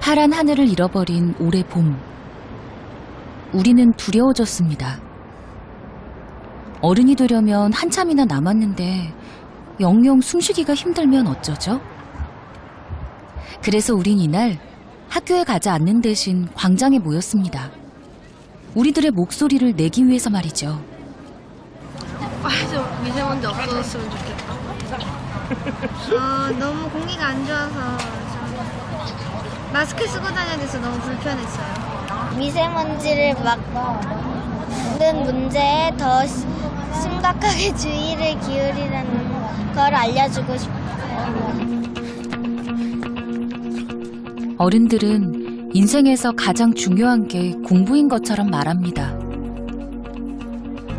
파란 하늘을 잃어버린 올해 봄. 우리는 두려워졌습니다. 어른이 되려면 한참이나 남았는데 영영 숨쉬기가 힘들면 어쩌죠? 그래서 우린 이날 학교에 가지 않는 대신 광장에 모였습니다. 우리들의 목소리를 내기 위해서 말이죠. 좀 미세먼지 없어졌으면 좋겠다. 너무 공기가 안 좋아서 좀 마스크 쓰고 다녀야 돼서 너무 불편했어요. 미세먼지를 막는 문제에 더 심각하게 주의를 기울이라는 걸 알려주고 싶어요. 어른들은 인생에서 가장 중요한 게 공부인 것처럼 말합니다.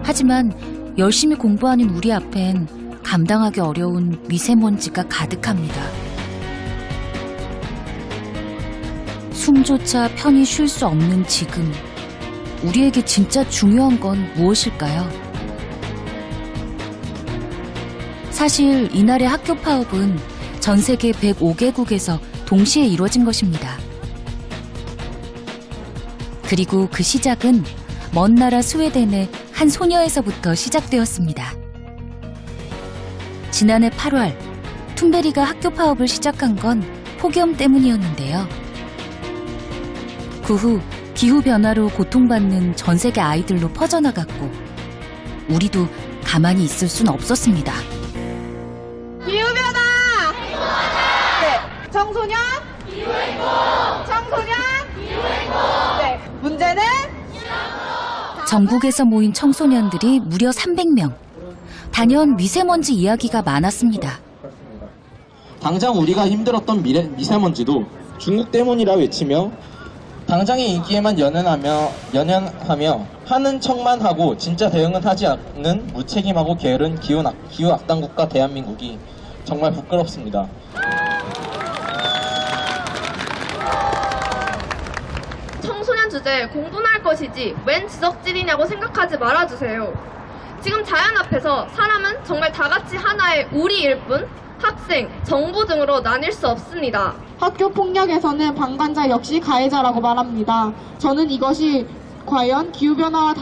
하지만 열심히 공부하는 우리 앞엔 감당하기 어려운 미세먼지가 가득합니다. 숨조차 편히 쉴 수 없는 지금, 우리에게 진짜 중요한 건 무엇일까요? 사실 이날의 학교 파업은 전 세계 105개국에서 동시에 이루어진 것입니다. 그리고 그 시작은 먼 나라 스웨덴의 한 소녀에서부터 시작되었습니다. 지난해 8월, 툰베리가 학교 파업을 시작한 건 폭염 때문이었는데요. 그 후 기후변화로 고통받는 전 세계 아이들로 퍼져나갔고, 우리도 가만히 있을 순 없었습니다. 기후변화! 네. 청소년? 기후행동! 청소년? 기후행동! 네. 문제는? 전국에서 모인 청소년들이 무려 300명. 단연 미세먼지 이야기가 많았습니다. 당장 우리가 힘들었던 미세먼지도 중국 때문이라 외치며 당장의 인기에만 연연하며 하는 척만 하고 진짜 대응은 하지 않는 무책임하고 게으른 기후 악당국가 대한민국이 정말 부끄럽습니다. 청소년 주제에 공부나 할 것이지 웬 지적질이냐고 생각하지 말아주세요. 지금 자연 앞에서 사람은 정말 다 같이 하나의 우리일 뿐 학생, 정부 등으로 나뉠 수 없습니다. 학교 폭력에서는 방관자 역시 가해자라고 말합니다. 저는 이것이 과연 기후변화와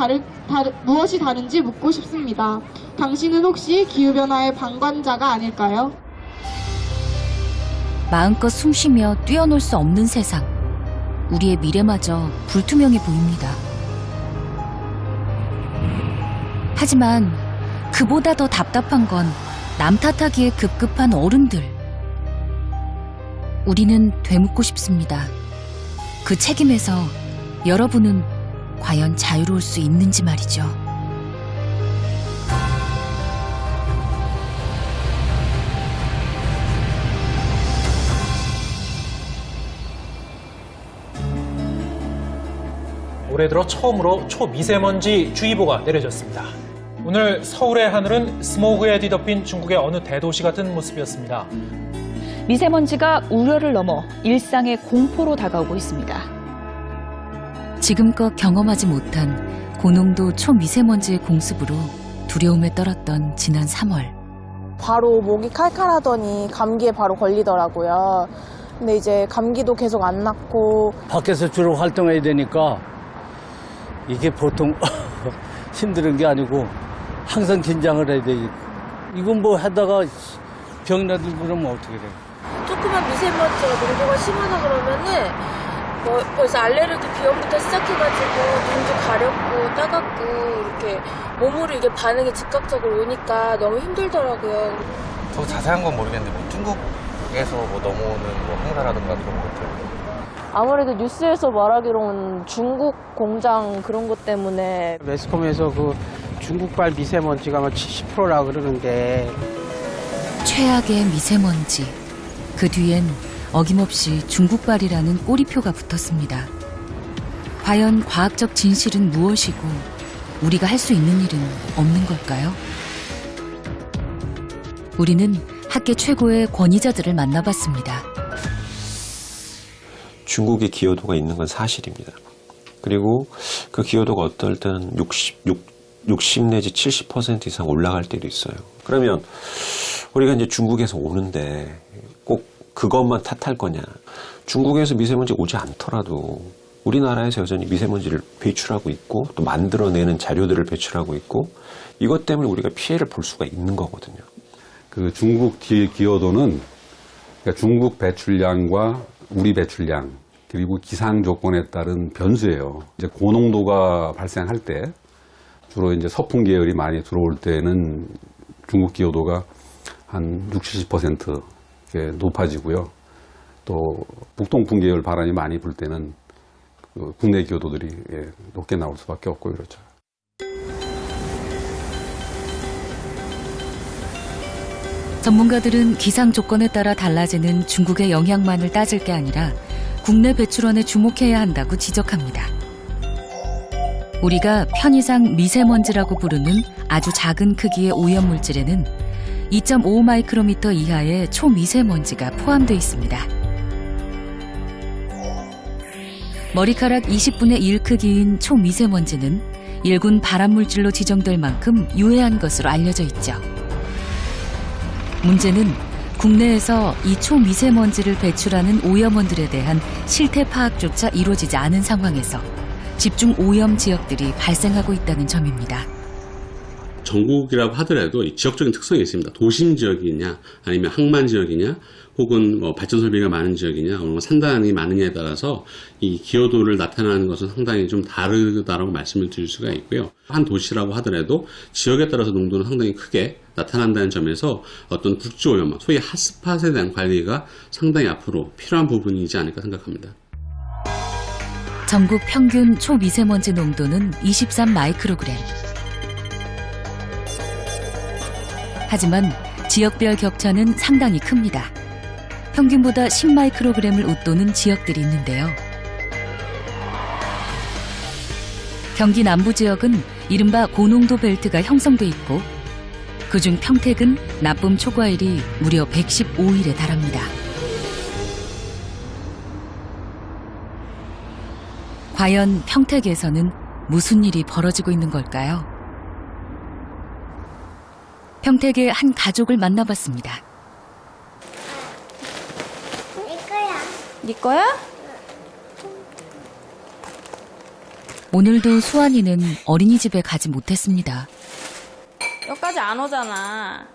무엇이 다른지 묻고 싶습니다. 당신은 혹시 기후변화의 방관자가 아닐까요? 마음껏 숨쉬며 뛰어놀 수 없는 세상. 우리의 미래마저 불투명해 보입니다. 하지만 그보다 더 답답한 건 남 탓하기에 급급한 어른들. 우리는 되묻고 싶습니다. 그 책임에서 여러분은 과연 자유로울 수 있는지 말이죠. 올해 들어 처음으로 초미세먼지 주의보가 내려졌습니다. 오늘 서울의 하늘은 스모그에 뒤덮인 중국의 어느 대도시 같은 모습이었습니다. 미세먼지가 우려를 넘어 일상의 공포로 다가오고 있습니다. 지금껏 경험하지 못한 고농도 초미세먼지의 공습으로 두려움에 떨었던 지난 3월. 바로 목이 칼칼하더니 감기에 바로 걸리더라고요. 근데 이제 감기도 계속 안 낫고. 밖에서 주로 활동해야 되니까 이게 보통 힘든 게 아니고 항상 긴장을 해야 돼. 이건 뭐 하다가 병이라도 그러면 어떻게 돼? 조그만 미세먼지가 농도가 심하다 그러면은 벌써 알레르기 비염부터 시작해가지고 눈도 가렵고 따갑고 이렇게 몸으로 이게 반응이 즉각적으로 오니까 너무 힘들더라고요. 더 자세한 건 모르겠는데 뭐 중국에서 뭐 넘어오는 뭐 황사라든가 그런 것들. 아무래도 뉴스에서 말하기로는 중국 공장 그런 것 때문에. 매스컴에서 그 중국발 미세먼지가 막 70%라 그러는데. 최악의 미세먼지. 그 뒤엔 어김없이 중국발이라는 꼬리표가 붙었습니다. 과연 과학적 진실은 무엇이고 우리가 할 수 있는 일은 없는 걸까요? 우리는 학계 최고의 권위자들을 만나봤습니다. 중국의 기여도가 있는 건 사실입니다. 그리고 그 기여도가 어떨 때는 60 내지 70% 이상 올라갈 때도 있어요. 그러면 우리가 이제 중국에서 오는데 꼭 그것만 탓할 거냐. 중국에서 미세먼지 오지 않더라도 우리나라에서 여전히 미세먼지를 배출하고 있고 또 만들어내는 자료들을 배출하고 있고 이것 때문에 우리가 피해를 볼 수가 있는 거거든요. 그 중국 기여도는 그러니까 중국 배출량과 우리 배출량 그리고 기상 조건에 따른 변수예요. 이제 고농도가 발생할 때 주로 이제 서풍 계열이 많이 들어올 때는 중국 기여도가 한 60~70% 높아지고요. 또 북동풍 계열 바람이 많이 불 때는 그 국내 기여도들이 높게 나올 수밖에 없고 그렇죠. 전문가들은 기상 조건에 따라 달라지는 중국의 영향만을 따질 게 아니라 국내 배출원에 주목해야 한다고 지적합니다. 우리가 편의상 미세먼지라고 부르는 아주 작은 크기의 오염물질에는 2.5 마이크로미터 이하의 초미세먼지가 포함되어 있습니다. 머리카락 20분의 1 크기인 초미세먼지는 일군 발암물질로 지정될 만큼 유해한 것으로 알려져 있죠. 문제는 국내에서 이 초미세먼지를 배출하는 오염원들에 대한 실태 파악조차 이루어지지 않은 상황에서 집중 오염 지역들이 발생하고 있다는 점입니다. 전국이라고 하더라도 이 지역적인 특성이 있습니다. 도심 지역이냐 아니면 항만 지역이냐 혹은 뭐 발전 설비가 많은 지역이냐 혹은 산단이 많으냐에 따라서 이 기여도를 나타나는 것은 상당히 좀 다르다라고 말씀을 드릴 수가 있고요. 한 도시라고 하더라도 지역에 따라서 농도는 상당히 크게 나타난다는 점에서 어떤 국지오염, 소위 핫스팟에 대한 관리가 상당히 앞으로 필요한 부분이지 않을까 생각합니다. 전국 평균 초미세먼지 농도는 23 마이크로그램. 하지만 지역별 격차는 상당히 큽니다. 평균보다 10 마이크로그램을 웃도는 지역들이 있는데요. 경기 남부 지역은 이른바 고농도 벨트가 형성돼 있고 그중 평택은 나쁨 초과일이 무려 115일에 달합니다. 과연 평택에서는 무슨 일이 벌어지고 있는 걸까요? 평택의 한 가족을 만나봤습니다. 네 거야? 오늘도 수환이는 어린이집에 가지 못했습니다. 여기까지 안 오잖아.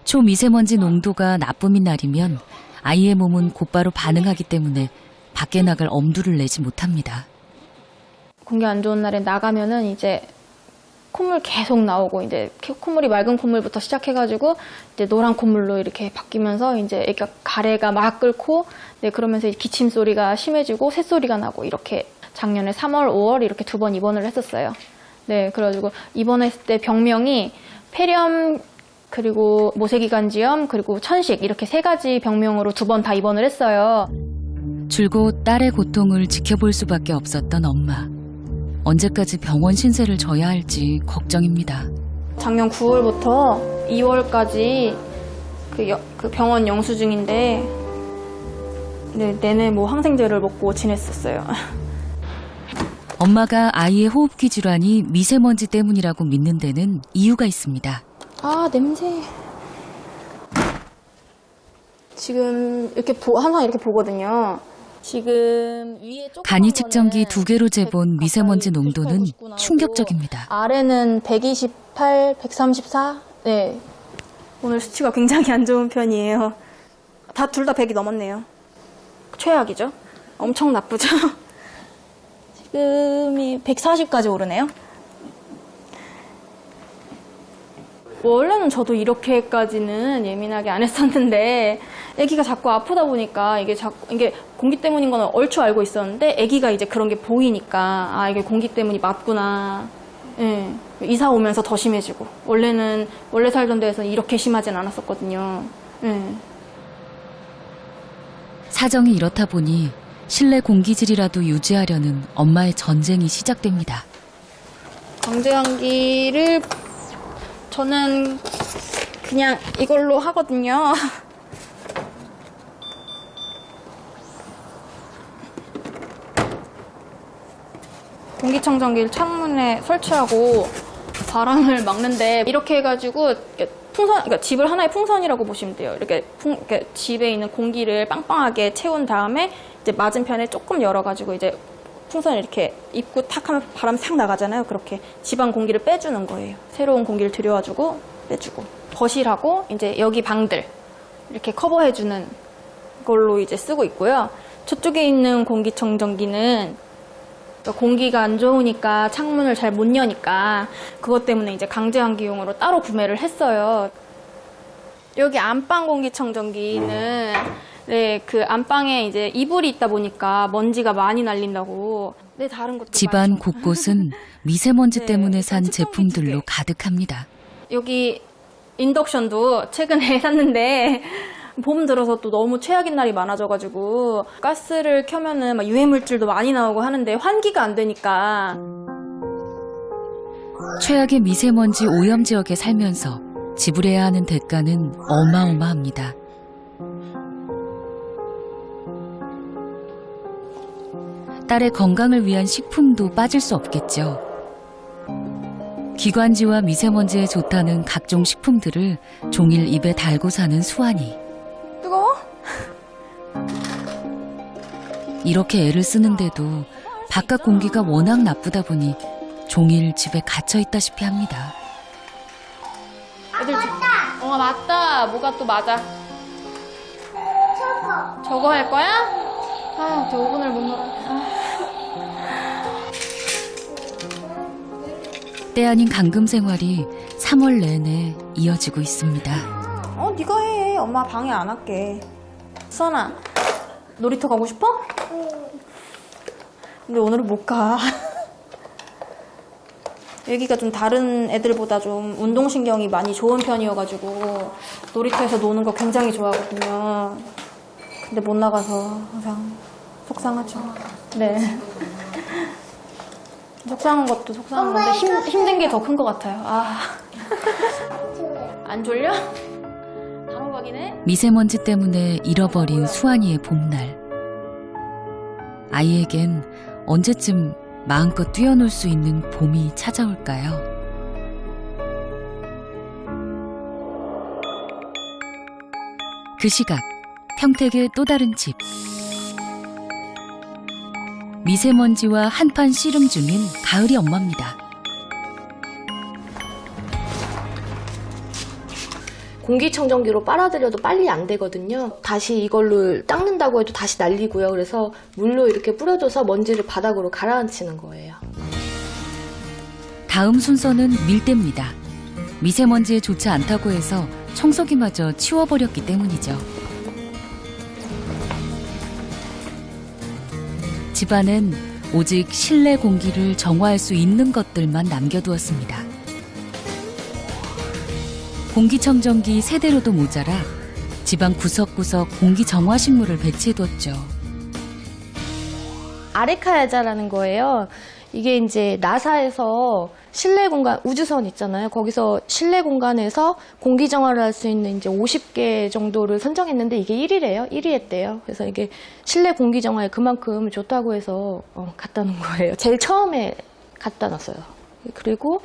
초미세먼지 농도가 나쁨인 날이면 아이의 몸은 곧바로 반응하기 때문에 밖에 나갈 엄두를 내지 못합니다. 공기 안 좋은 날에 나가면은 이제 콧물 계속 나오고 이제 콧물이 맑은 콧물부터 시작해가지고 이제 노란 콧물로 이렇게 바뀌면서 이제 애가 가래가 막 끓고 그러면서 기침 소리가 심해지고 새소리가 나고 이렇게 작년에 3월, 5월 이렇게 2번 입원을 했었어요. 네, 그래가지고 입원했을 때 병명이 폐렴 그리고 모세기관지염 그리고 천식 이렇게 3가지 병명으로 2번 다 입원을 했어요. 줄곧 딸의 고통을 지켜볼 수밖에 없었던 엄마. 언제까지 병원 신세를 져야 할지 걱정입니다. 작년 9월부터 2월까지 그 병원 영수증인데 내내 뭐 항생제를 먹고 지냈었어요. 엄마가 아이의 호흡기 질환이 미세먼지 때문이라고 믿는 데는 이유가 있습니다. 아, 냄새. 지금 이렇게 항상 이렇게 보거든요. 지금 위에 간이 측정기 2개로 재본 미세먼지 농도는 충격적입니다. 아래는 128, 134. 네. 오늘 수치가 굉장히 안 좋은 편이에요. 둘 다 100이 넘었네요. 최악이죠. 엄청 나쁘죠. 지금이 140까지 오르네요. 원래는 저도 이렇게까지는 예민하게 안 했었는데 아기가 자꾸 아프다 보니까 이게 공기 때문인 건 얼추 알고 있었는데 아기가 이제 그런 게 보이니까 아 이게 공기 때문이 맞구나. 예. 이사 오면서 더 심해지고 원래 살던 데에서는 이렇게 심하진 않았었거든요. 예. 사정이 이렇다 보니 실내 공기질이라도 유지하려는 엄마의 전쟁이 시작됩니다. 강제환기를 저는 그냥 이걸로 하거든요. 공기청정기를 창문에 설치하고 바람을 막는데 이렇게 해가지고 풍선, 그러니까 집을 하나의 풍선이라고 보시면 돼요. 이렇게 집에 있는 공기를 빵빵하게 채운 다음에 이제 맞은편에 조금 열어가지고 이제 풍선을 이렇게 입구 탁 하면 바람 싹 나가잖아요. 그렇게 집안 공기를 빼주는 거예요. 새로운 공기를 들여와주고 빼주고. 거실하고 이제 여기 방들 이렇게 커버해주는 걸로 이제 쓰고 있고요. 저쪽에 있는 공기청정기는 공기가 안 좋으니까 창문을 잘 못 여니까 그것 때문에 이제 강제환기용으로 따로 구매를 했어요. 여기 안방 공기청정기는 네, 그 안방에 이제 이불이 있다 보니까 먼지가 많이 날린다고. 네, 다른 것도 집안 많죠. 곳곳은 미세먼지 때문에 산 제품들로 가득합니다. 여기 인덕션도 최근에 샀는데 봄 들어서 또 너무 최악인 날이 많아져가지고 가스를 켜면은 막 유해물질도 많이 나오고 하는데 환기가 안 되니까. 최악의 미세먼지 오염 지역에 살면서 지불해야 하는 대가는 어마어마합니다. 딸의 건강을 위한 식품도 빠질 수 없겠죠. 기관지와 미세먼지에 좋다는 각종 식품들을 종일 입에 달고 사는 수환이. 뜨거워? 이렇게 애를 쓰는데도 바깥 공기가 워낙 나쁘다 보니 종일 집에 갇혀 있다시피 합니다. 애들 맞다. 맞다. 뭐가 또 맞아? 저거 할 거야? 아, 저 5분을 못 놀아. 때 아닌 감금 생활이 3월 내내 이어지고 있습니다. 네가 해. 엄마 방해 안 할게. 수아나, 놀이터 가고 싶어? 근데 오늘은 못 가. 여기가 좀 다른 애들보다 좀 운동신경이 많이 좋은 편이어가지고 놀이터에서 노는 거 굉장히 좋아하거든요. 근데 못 나가서 항상 속상하죠. 네. 속상한 것도 속상한 건데 힘든 게 더 큰 것 같아요. 안 졸려? 단호박이네? 미세먼지 때문에 잃어버린 수환이의 봄날. 아이에겐 언제쯤 마음껏 뛰어놀 수 있는 봄이 찾아올까요? 그 시각, 평택의 또 다른 집. 미세먼지와 한판 씨름 중인 가을이 엄마입니다. 공기청정기로 빨아들여도 빨리 안 되거든요. 다시 이걸로 닦는다고 해도 다시 날리고요. 그래서 물로 이렇게 뿌려줘서 먼지를 바닥으로 가라앉히는 거예요. 다음 순서는 밀대입니다. 미세먼지에 좋지 않다고 해서 청소기마저 치워버렸기 때문이죠. 집안엔 오직 실내 공기를 정화할 수 있는 것들만 남겨두었습니다. 공기청정기 3대로도 모자라 집안 구석구석 공기정화식물을 배치해뒀죠. 아레카야자라는 거예요. 이게 이제 나사에서 실내 공간, 우주선 있잖아요. 거기서 실내 공간에서 공기 정화를 할 수 있는 이제 50개 정도를 선정했는데 이게 1위래요. 1위 했대요. 그래서 이게 실내 공기 정화에 그만큼 좋다고 해서 갖다 놓은 거예요. 제일 처음에 갖다 놨어요. 그리고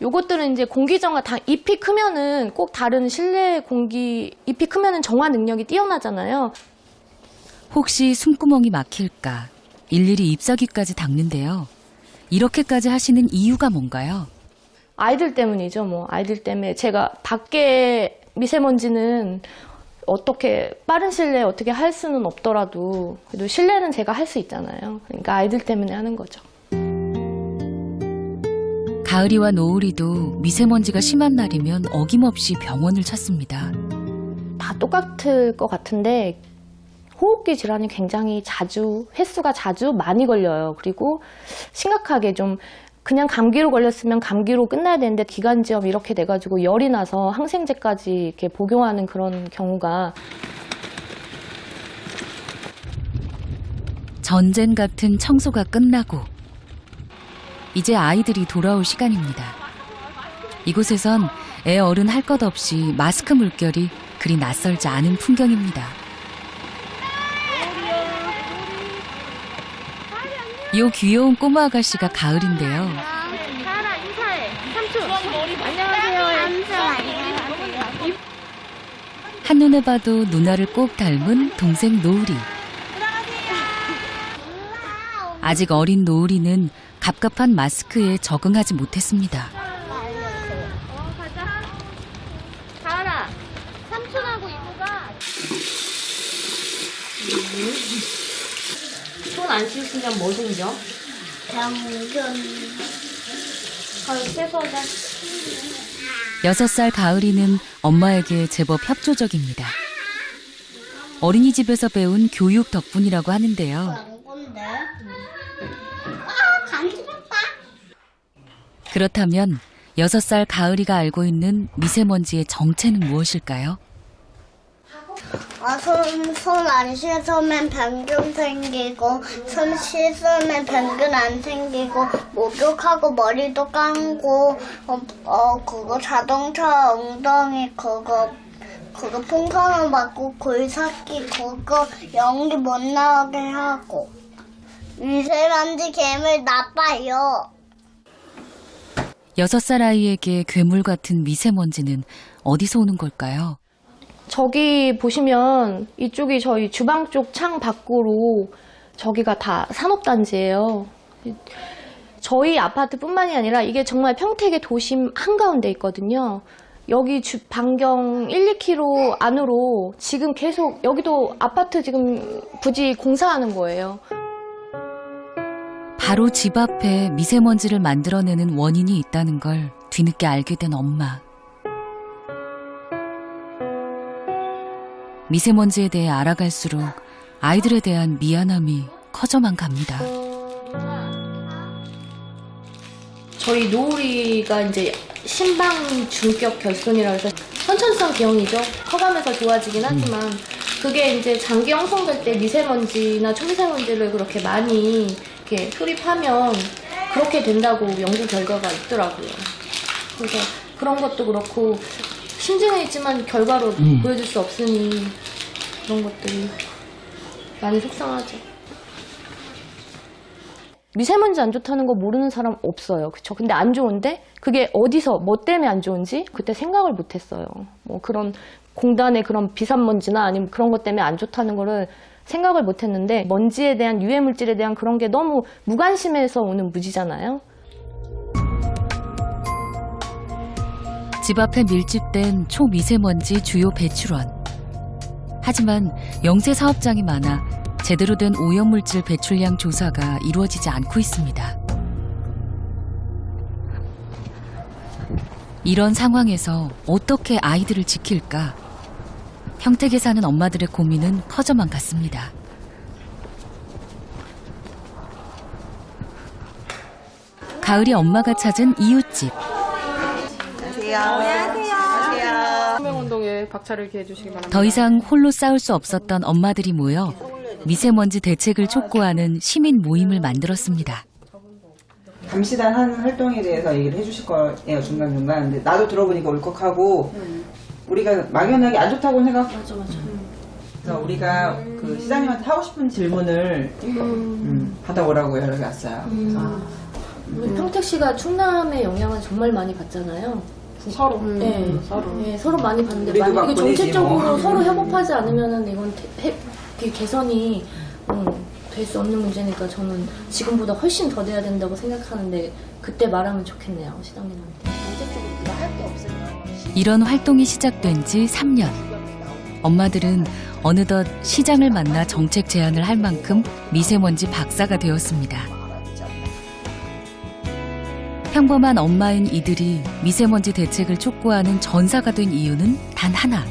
요것들은 이제 공기 정화, 잎이 크면은 꼭 다른 실내 공기, 잎이 크면은 정화 능력이 뛰어나잖아요. 혹시 숨구멍이 막힐까 일일이 잎사귀까지 닦는데요. 이렇게까지 하시는 이유가 뭔가요? 아이들 때문이죠. 뭐 아이들 때문에 제가 밖에 미세먼지는 어떻게 빠른 실내에 어떻게 할 수는 없더라도 그래도 실내는 제가 할 수 있잖아요. 그러니까 아이들 때문에 하는 거죠. 가을이와 노을이도 미세먼지가 심한 날이면 어김없이 병원을 찾습니다. 다 똑같을 것 같은데 호흡기 질환이 굉장히 횟수가 자주 많이 걸려요. 그리고 심각하게 좀 그냥 감기로 걸렸으면 감기로 끝나야 되는데 기관지염 이렇게 돼가지고 열이 나서 항생제까지 이렇게 복용하는 그런 경우가. 전쟁 같은 청소가 끝나고 이제 아이들이 돌아올 시간입니다. 이곳에선 애 어른 할 것 없이 마스크 물결이 그리 낯설지 않은 풍경입니다. 이 귀여운 꼬마 아가씨가 가을인데요. 가을아 인사해. 삼촌. 안녕. 한눈에 봐도 누나를 꼭 닮은 동생 노을이. 아직 어린 노을이는 갑갑한 마스크에 적응하지 못했습니다. 가은아, 삼촌하고 이모가 손 안 씻으면 뭐 생겨? 병균. 씻어자. 6살 가을이는 엄마에게 제법 협조적입니다. 어린이집에서 배운 교육 덕분이라고 하는데요. 뭔데? 간지럽다. 그렇다면 6살 가을이가 알고 있는 미세먼지의 정체는 무엇일까요? 손 안 씻으면 병균 생기고, 손 씻으면 병균 안 생기고, 목욕하고 머리도 감고, 그거 자동차 엉덩이 그거 풍선을 맞고 골삭기 그거 연기 못 나오게 하고, 미세먼지 괴물 나빠요. 6살 아이에게 괴물 같은 미세먼지는 어디서 오는 걸까요? 저기 보시면 이쪽이 저희 주방 쪽 창 밖으로 저기가 다 산업단지예요. 저희 아파트뿐만이 아니라 이게 정말 평택의 도심 한가운데 있거든요. 여기 반경 1, 2km 안으로 지금 계속 여기도 아파트 지금 부지 공사하는 거예요. 바로 집 앞에 미세먼지를 만들어내는 원인이 있다는 걸 뒤늦게 알게 된 엄마. 미세먼지에 대해 알아갈수록 아이들에 대한 미안함이 커져만 갑니다. 저희 노을이가 이제 신방 중격 결손이라 해서 선천성 기형이죠. 커가면서 좋아지긴 하지만 그게 이제 장기 형성될 때 미세먼지나 초미세먼지를 그렇게 많이 이렇게 흡입하면 그렇게 된다고 연구 결과가 있더라고요. 그래서 그런 것도 그렇고 심증은 있지만 결과로 보여줄 수 없으니 그런 것들이 많이 속상하죠. 미세먼지 안 좋다는 거 모르는 사람 없어요. 그쵸? 근데 안 좋은데 그게 어디서 뭐 때문에 안 좋은지 그때 생각을 못 했어요. 뭐 그런 공단의 그런 비산먼지나 아니면 그런 것 때문에 안 좋다는 거를 생각을 못 했는데 먼지에 대한 유해 물질에 대한 그런 게 너무 무관심해서 오는 무지잖아요. 집 앞에 밀집된 초미세먼지 주요 배출원. 하지만 영세 사업장이 많아 제대로 된 오염물질 배출량 조사가 이루어지지 않고 있습니다. 이런 상황에서 어떻게 아이들을 지킬까? 평택에 사는 엄마들의 고민은 커져만 갔습니다. 가을이 엄마가 찾은 이웃집. 안녕하세요. 혁명운동에 박차를 기해 주시기 바랍니다. 더 이상 홀로 싸울 수 없었던 엄마들이 모여 미세먼지 대책을 촉구하는 시민 모임을 만들었습니다. 감시단 하는 활동에 대해서 얘기를 해주실 거예요, 중간중간. 근데 나도 들어보니까 울컥하고 우리가 막연하게 안 좋다고 생각하죠. 그래서 우리가 그 시장님한테 하고 싶은 질문을 받아오라고 연락이 왔어요. 우리 평택시가 충남의 영향을 정말 많이 받잖아요. 서로. 네, 서로 많이 받는데 우리도 이게 정책적으로 뭐. 서로 협업하지 않으면은 이건 개선이 될 수 없는 문제니까 저는 지금보다 훨씬 더 돼야 된다고 생각하는데 그때 말하면 좋겠네요, 시장님한테. 정책적으로 우리가 할 게 없어요. 이런 활동이 시작된 지 3년. 엄마들은 어느덧 시장을 만나 정책 제안을 할 만큼 미세먼지 박사가 되었습니다. 평범한 엄마인 이들이 미세먼지 대책을 촉구하는 전사가 된 이유는 단 하나.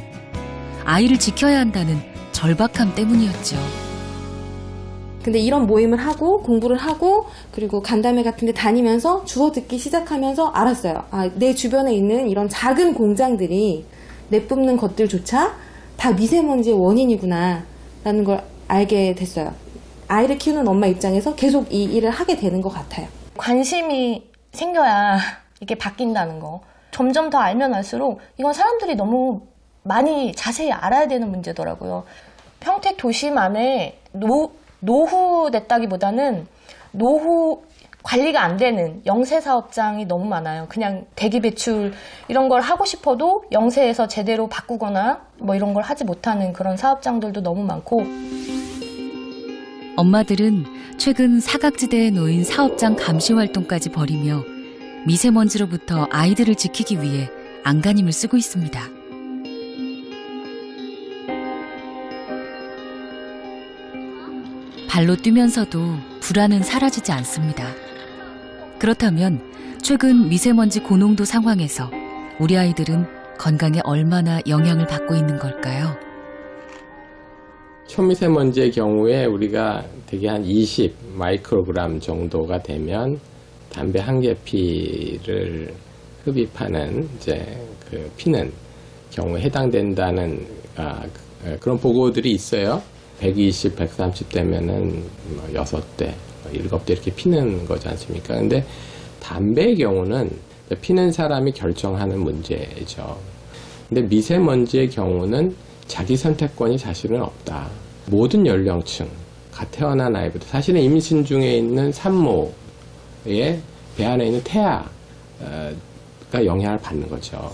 아이를 지켜야 한다는 절박함 때문이었죠. 근데 이런 모임을 하고 공부를 하고 그리고 간담회 같은 데 다니면서 주워 듣기 시작하면서 알았어요. 아, 내 주변에 있는 이런 작은 공장들이 내뿜는 것들조차 다 미세먼지의 원인이구나 라는 걸 알게 됐어요. 아이를 키우는 엄마 입장에서 계속 이 일을 하게 되는 것 같아요. 관심이 생겨야 이게 바뀐다는 거. 점점 더 알면 알수록 이건 사람들이 너무 많이 자세히 알아야 되는 문제더라고요. 평택 도심 안에 노후됐다기보다는 관리가 안 되는 영세 사업장이 너무 많아요. 그냥 대기 배출 이런 걸 하고 싶어도 영세에서 제대로 바꾸거나 뭐 이런 걸 하지 못하는 그런 사업장들도 너무 많고. 엄마들은 최근 사각지대에 놓인 사업장 감시 활동까지 벌이며 미세먼지로부터 아이들을 지키기 위해 안간힘을 쓰고 있습니다. 발로 뛰면서도 불안은 사라지지 않습니다. 그렇다면 최근 미세먼지 고농도 상황에서 우리 아이들은 건강에 얼마나 영향을 받고 있는 걸까요? 초미세먼지의 경우에 우리가 대개 한 20 마이크로그램 정도가 되면 담배 한 개 피를 흡입하는 그 피는 경우에 해당된다는 그런 보고들이 있어요. 120, 130 되면은 6대, 7대 이렇게 피는 거지 않습니까? 근데 담배의 경우는 피는 사람이 결정하는 문제죠. 근데 미세먼지의 경우는 자기 선택권이 사실은 없다. 모든 연령층, 갓 태어난 아이부터 사실은 임신 중에 있는 산모의 배 안에 있는 태아가 영향을 받는 거죠.